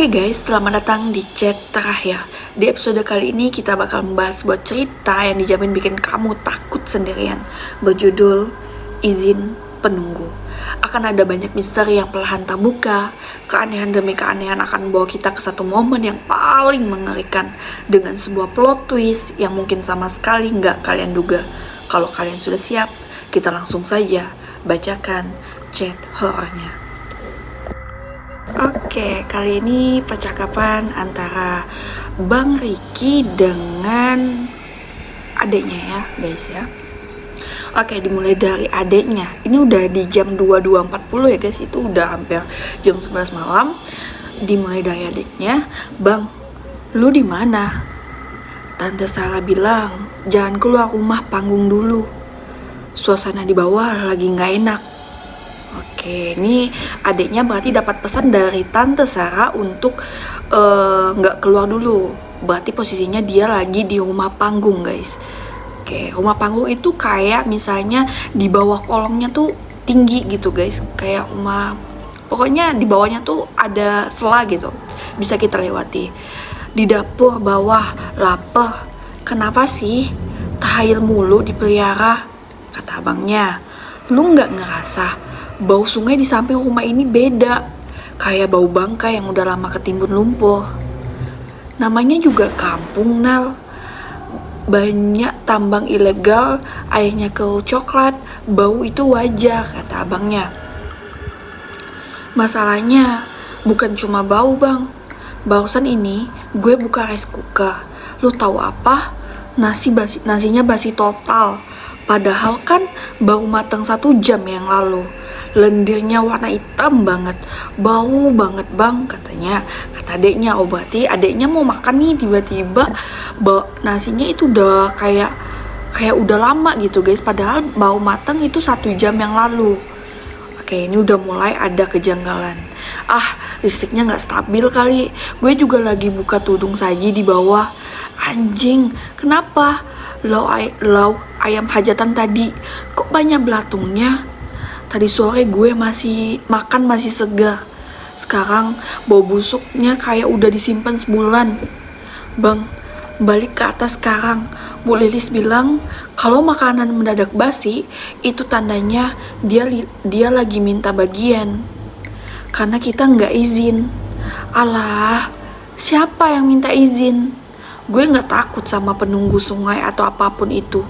Oke guys, selamat datang di chat terakhir. Di episode kali ini kita bakal membahas sebuah cerita yang dijamin bikin kamu takut sendirian. Berjudul Izin Penunggu. Akan ada banyak misteri yang perlahan terbuka. Keanehan demi keanehan akan membawa kita ke satu momen yang paling mengerikan, dengan sebuah plot twist yang mungkin sama sekali nggak kalian duga. Kalau kalian sudah siap, kita langsung saja bacakan chat horornya. Oke, kali ini percakapan antara Bang Ricky dengan adeknya ya guys ya. Oke, dimulai dari adeknya. Ini udah di jam 22.40 ya guys. Itu udah hampir jam 11 malam. Dimulai dari adeknya. Bang, lu di mana? Tante Sarah bilang, jangan keluar rumah, panggung dulu. Suasana di bawah lagi nggak enak. Oke, ini adiknya berarti dapat pesan dari Tante Sarah untuk nggak keluar dulu. Berarti posisinya dia lagi di rumah panggung guys. Oke, rumah panggung itu kayak misalnya di bawah kolongnya tuh tinggi gitu guys. Kayak rumah, pokoknya di bawahnya tuh ada sela gitu. Bisa kita lewati. Di dapur bawah, lapar. Kenapa sih? Tahayul mulu dipelihara, kata abangnya. Lu nggak ngerasa bau sungai di samping rumah ini beda, kayak bau bangkai yang udah lama ketimbun lumpur. Namanya juga kampung, Nal. Banyak tambang ilegal, airnya ke coklat, bau itu wajar, kata abangnya. Masalahnya bukan cuma bau, Bang. Barusan ini gue buka rice cooker. Lu tahu apa? Nasinya basi total. Padahal kan baru matang 1 jam yang lalu. Lendirnya warna hitam banget, bau banget bang, katanya. Kata adeknya, oh berarti adeknya mau makan nih, tiba-tiba nasinya itu udah kayak udah lama gitu guys. Padahal bau matang itu 1 jam yang lalu. Oke, ini udah mulai ada kejanggalan. Listriknya nggak stabil kali. Gue juga lagi buka tudung saji di bawah. Anjing, kenapa? Lauk ayam hajatan tadi kok banyak belatungnya? Tadi sore gue masih segar. Sekarang bau busuknya kayak udah disimpan sebulan. Bang, balik ke atas sekarang. Bu Lilis bilang kalau makanan mendadak basi itu tandanya dia lagi minta bagian. Karena kita nggak izin. Alah, siapa yang minta izin? Gue nggak takut sama penunggu sungai atau apapun itu.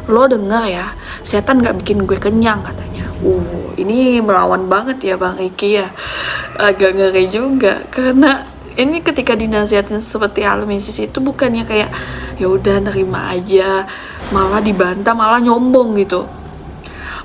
Lo dengar ya, setan gak bikin gue kenyang, katanya. Ini melawan banget ya Bang Ricky ya. Agak ngeri juga, karena ini ketika dinasihatin seperti Almisis itu bukannya kayak ya udah nerima aja, malah dibantah, malah nyombong gitu.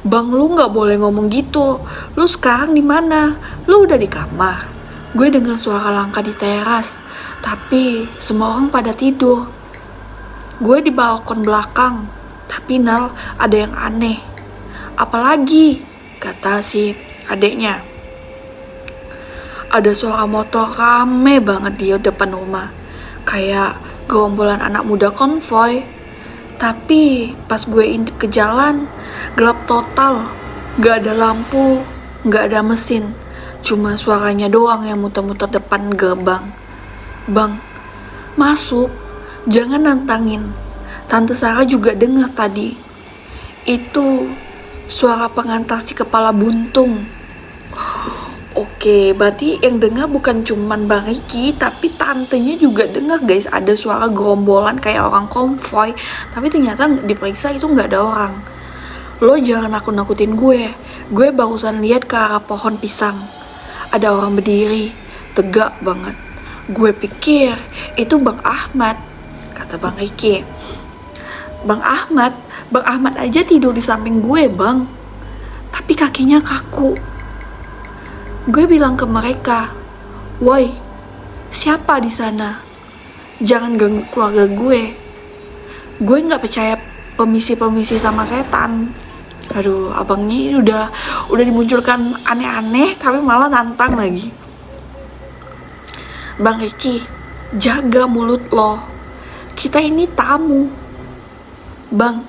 Bang, lu nggak boleh ngomong gitu. Lu sekarang di mana? Lu udah di kamar. Gue dengar suara langkah di teras, tapi semua orang pada tidur. Gue di balkon belakang. Tapi Nal, ada yang aneh. Apalagi? Kata si adeknya. Ada suara motor rame banget di depan rumah. Kayak gerombolan anak muda konvoy. Tapi pas gue intip ke jalan, gelap total. Gak ada lampu, gak ada mesin. Cuma suaranya doang yang muter-muter depan gerbang. Bang, masuk. Jangan nantangin. Tante Sarah juga dengar tadi. Itu suara pengantar si kepala buntung. Oke, berarti yang dengar bukan cuman Bang Ricky, tapi tantenya juga dengar guys. Ada suara gerombolan kayak orang konvoy, tapi ternyata diperiksa itu nggak ada orang. Lo jangan nakut-nakutin gue. Gue barusan lihat ke arah pohon pisang. Ada orang berdiri, tegak banget. Gue pikir itu Bang Ahmad, kata Bang Ricky. Bang Ahmad aja tidur di samping gue bang, tapi kakinya kaku. Gue bilang ke mereka, woi, siapa di sana? Jangan ganggu keluarga gue. Gue nggak percaya permisi sama setan. Aduh, abangnya ini udah dimunculkan aneh-aneh, tapi malah nantang lagi. Bang Ricky, jaga mulut lo. Kita ini tamu. Bang,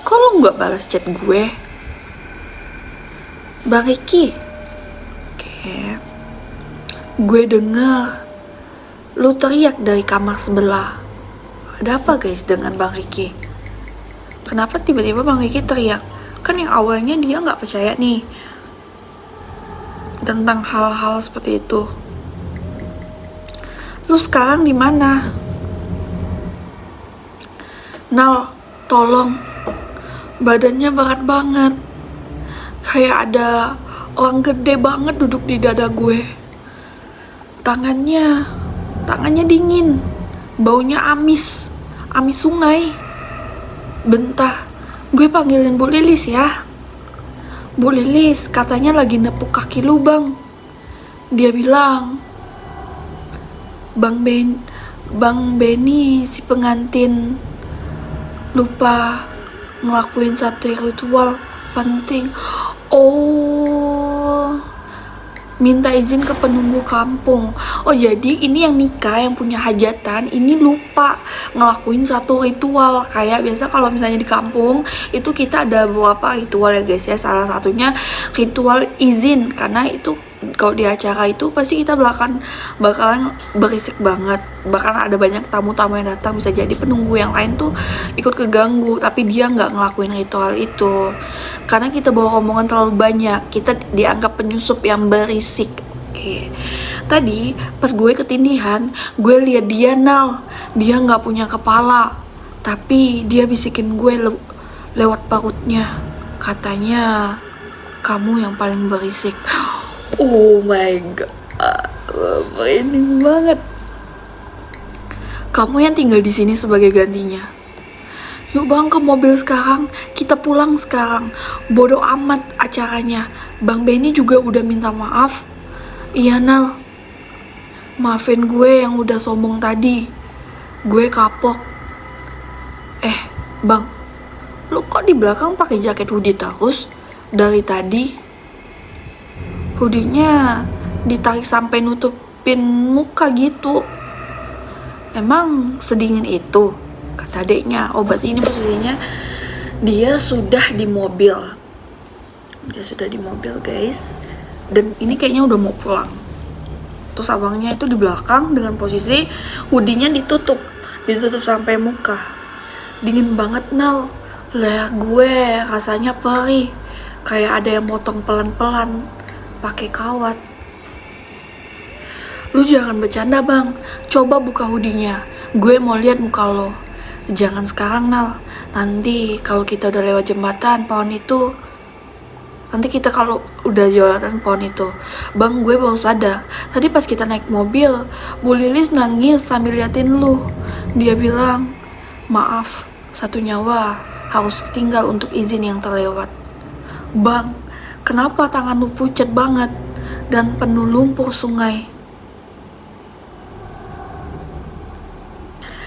kok lo gak balas chat gue? Bang Ricky. Oke. gue dengar lu teriak dari kamar sebelah. Ada apa guys dengan Bang Riki? Kenapa tiba-tiba Bang Riki teriak? Kan yang awalnya dia nggak percaya nih tentang hal-hal seperti itu. Lu sekarang di mana? Nal, tolong. Badannya berat banget. Kayak ada orang gede banget duduk di dada gue. Tangannya dingin. Baunya amis sungai. Bentar, gue panggilin Bu Lilis ya. Bu Lilis katanya lagi nepuk kaki lu bang. Dia bilang Bang Benny si pengantin lupa ngelakuin satu ritual penting. Oh, minta izin ke penunggu kampung. Oh, jadi ini yang nikah, yang punya hajatan, ini lupa ngelakuin satu ritual. Kayak biasa kalau misalnya di kampung itu kita ada beberapa ritual ya guys ya. Salah satunya ritual izin, karena itu kalau di acara itu pasti kita bakalan berisik banget, bakalan ada banyak tamu-tamu yang datang, bisa jadi penunggu yang lain tuh ikut keganggu, tapi dia nggak ngelakuin ritual itu karena kita bawa rombongan terlalu banyak, kita dianggap penyusup yang berisik. Oke. Tadi pas gue ketindihan, gue lihat dia Nal, dia nggak punya kepala, tapi dia bisikin gue lewat perutnya, katanya kamu yang paling berisik. Oh my god, merinding banget. Kamu yang tinggal di sini sebagai gantinya. Yuk bang, ke mobil sekarang, kita pulang sekarang. Bodoh amat acaranya. Bang Benny juga udah minta maaf. Iya Nal, maafin gue yang udah sombong tadi. Gue kapok. Bang, lu kok di belakang pakai jaket hoodie terus dari tadi? Hoodie-nya ditarik sampai nutupin muka gitu. Emang sedingin itu? Kata adeknya. Oh, berarti ini posisinya dia sudah di mobil. Dia sudah di mobil guys. Dan ini kayaknya udah mau pulang. Terus abangnya itu di belakang dengan posisi hoodie-nya ditutup sampai muka. Dingin banget Nal. Leher gue rasanya perih. Kayak ada yang motong pelan-pelan pakai kawat. Lu jangan bercanda bang, coba buka hoodie-nya, gue mau lihat muka lo. Jangan sekarang Nal, nanti kalau kita udah lewat jembatan pohon itu, bang, gue baru sadar tadi pas kita naik mobil, Bu Lilis nangis sambil liatin lu. Dia bilang, maaf, satu nyawa harus tinggal untuk izin yang terlewat. Bang, kenapa tangan lu pucat banget dan penuh lumpur sungai?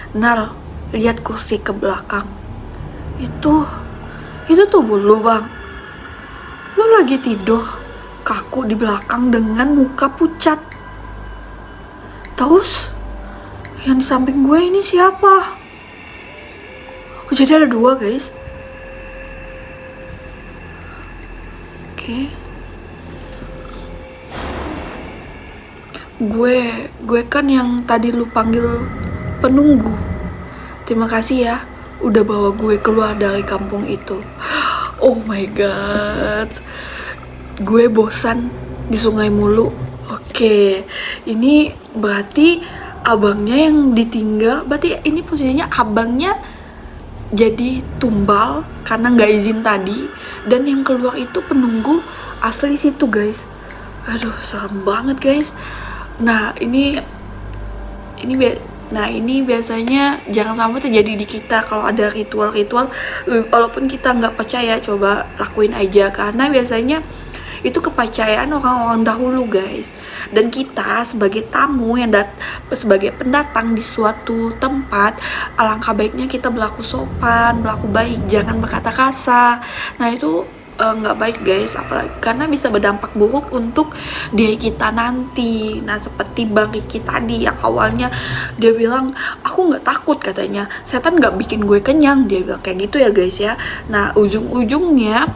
Nal, lihat kursi ke belakang. Itu tubuh lu bang. Lu lagi tidur kaku di belakang dengan muka pucat. Terus yang di samping gue ini siapa? Oh, jadi ada dua guys. Gue kan yang tadi lu panggil penunggu. Terima kasih ya udah bawa gue keluar dari kampung itu. Oh my god, gue bosan di sungai mulu. Oke, ini berarti abangnya yang ditinggal. Berarti ini posisinya abangnya jadi tumbal karena nggak izin tadi, dan yang keluar itu penunggu asli situ guys. Aduh, serem banget guys. Nah ini biasanya jangan sampai terjadi di kita kalau ada ritual-ritual. Walaupun kita nggak percaya, coba lakuin aja, karena biasanya itu kepercayaan orang-orang dahulu guys. Dan kita sebagai tamu yang sebagai pendatang di suatu tempat, alangkah baiknya kita berlaku sopan, berlaku baik, jangan berkata kasar. Nah itu nggak baik guys, apalagi karena bisa berdampak buruk untuk diri kita nanti. Nah seperti Bang Riki tadi yang awalnya dia bilang aku nggak takut, katanya setan nggak bikin gue kenyang, dia bilang kayak gitu ya guys ya. Nah ujung-ujungnya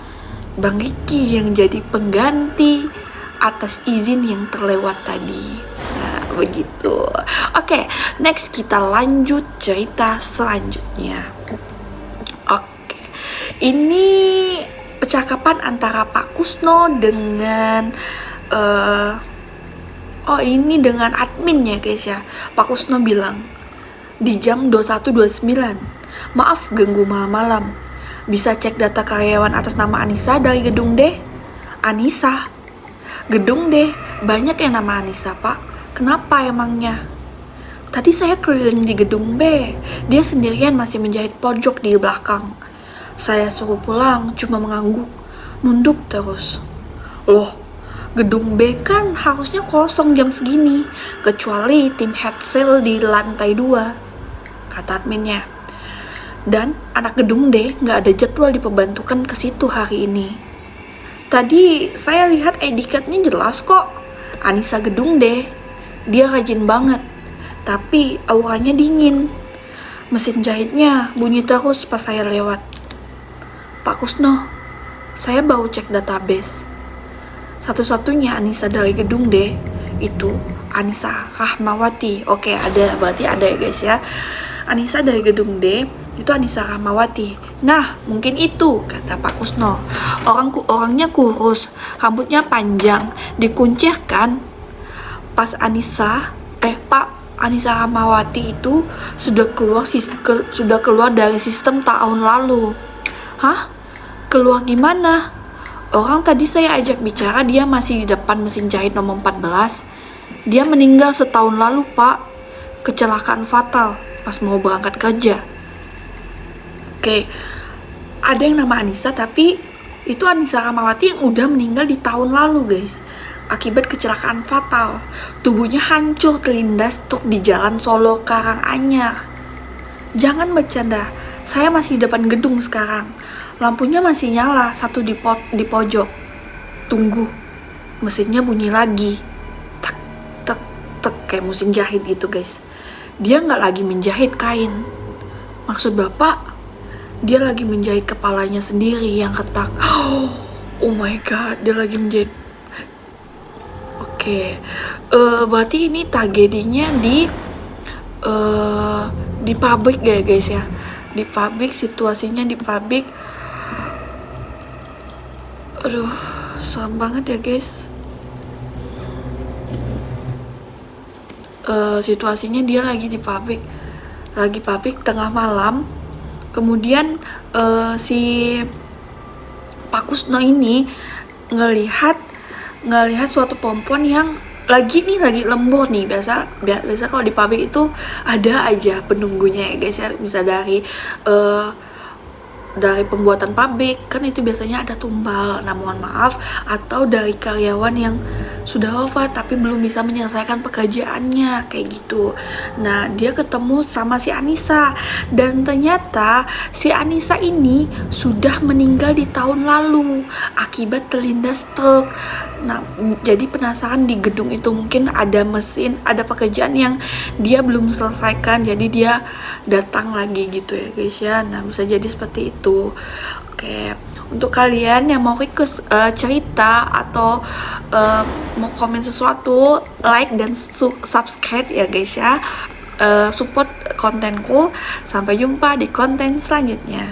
Bang Riki yang jadi pengganti atas izin yang terlewat tadi. begitu. Oke, next kita lanjut cerita selanjutnya. Oke, ini percakapan antara Pak Kusno dengan ini dengan admin ya guys ya. Pak Kusno bilang di jam 21.29, maaf ganggu malam-malam, bisa cek data karyawan atas nama Anissa dari gedung D. Anissa? Gedung D, banyak yang nama Anissa pak. Kenapa emangnya? Tadi saya keliling di gedung B, dia sendirian masih menjahit pojok di belakang. Saya suruh pulang, cuma mengangguk, nunduk terus. Loh, gedung B kan harusnya kosong jam segini, kecuali tim head sale di lantai 2, kata adminnya. Dan anak gedung D nggak ada jadwal diperbantukan ke situ hari ini. Tadi saya lihat ID card-nya jelas kok, Anissa gedung D. Dia rajin banget, tapi auranya dingin. Mesin jahitnya bunyi terus pas saya lewat. Pak Kusno, saya baru cek database. Satu-satunya Anissa dari gedung D itu Anissa Rahmawati. Oke, berarti ada ya guys ya. Anissa dari gedung D itu Anissa Rahmawati. Nah, mungkin itu, kata Pak Kusno. Orangnya kurus, rambutnya panjang, dikuncirkan. Pas Pak Anissa Rahmawati itu sudah keluar dari sistem tahun lalu. Hah? Keluar gimana? Orang tadi saya ajak bicara, dia masih di depan mesin jahit nomor 14. Dia meninggal setahun lalu, Pak. Kecelakaan fatal pas mau berangkat kerja. Oke, ada yang nama Anissa, tapi itu Anissa Rahmawati yang udah meninggal di tahun lalu, guys. Akibat kecelakaan fatal. Tubuhnya hancur terlindas truk di jalan Solo Karanganyar. Jangan bercanda, saya masih di depan gedung sekarang. Lampunya masih nyala, satu di pojok. Tunggu, mesinnya bunyi lagi. Tak, tak, tak, kayak mesin jahit gitu guys. Dia nggak lagi menjahit kain. Maksud bapak, dia lagi menjahit kepalanya sendiri yang ketak. Oh my god, dia lagi menjahit. Oke, berarti ini tragedinya di pabrik ya guys ya. Di pabrik, situasinya di pabrik. Aduh, serem banget ya guys. Situasinya dia lagi di pabrik, tengah malam. Kemudian si Pak Kusno ini ngelihat suatu perempuan yang lagi lembur nih. Biasa kalau di pabrik itu ada aja penunggunya ya guys ya. Bisa dari pembuatan pabrik kan itu biasanya ada tumbal, nah mohon maaf, atau dari karyawan yang sudah wafat tapi belum bisa menyelesaikan pekerjaannya kayak gitu. Nah dia ketemu sama si Anissa, dan ternyata si Anissa ini sudah meninggal di tahun lalu akibat terlindas truk. Nah jadi penasaran, di gedung itu mungkin ada pekerjaan yang dia belum selesaikan, jadi dia datang lagi gitu ya guys ya. Nah bisa jadi seperti itu. Oke, untuk kalian yang mau request cerita atau mau komen sesuatu, like dan subscribe ya guys ya. Support kontenku. Sampai jumpa di konten selanjutnya.